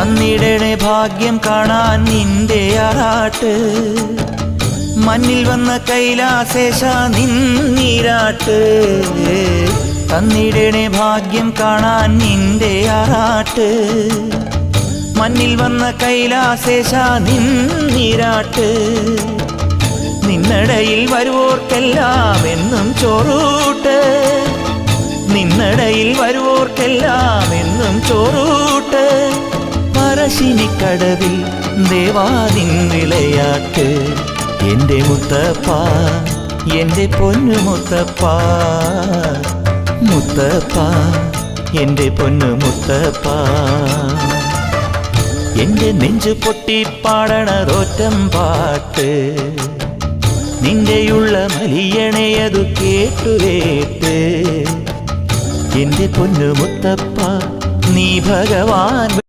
തന്നിടണേ ഭാഗ്യം കാണാൻ നിന്റെ ആറാട്ട് മണ്ണിൽ വന്ന കൈലാസേശ നിന്നീരാട്ട് തന്നിടണേ ഭാഗ്യം കാണാൻ നിന്റെ ആറാട്ട് മണ്ണിൽ വന്ന കൈലാസേശ നിന്നീരാട്ട് നിന്നടയിൽ വരുവോർക്കെല്ലാം എന്നും ചോറൂട്ട് നിന്നടയിൽ വരുവോർക്കെല്ലാം എന്നും ചോറൂട്ട് പറശ്ശിനിക്കടവിൽ ദേവാദിൻ വിളയാട്ട് എൻ്റെ മുത്തപ്പ എൻ്റെ പൊന്നു മുത്തപ്പ മുത്തപ്പ എൻ്റെ പൊന്നു മുത്തപ്പ എൻ്റെ നെഞ്ചു പൊട്ടി പാടണതൊറ്റം പാട്ട് നിന്റെയുള്ള മലിയണയതു കേട്ടുകേട്ട് എൻ്റെ പൊന്നു മുത്തപ്പ നീ ഭഗവാൻ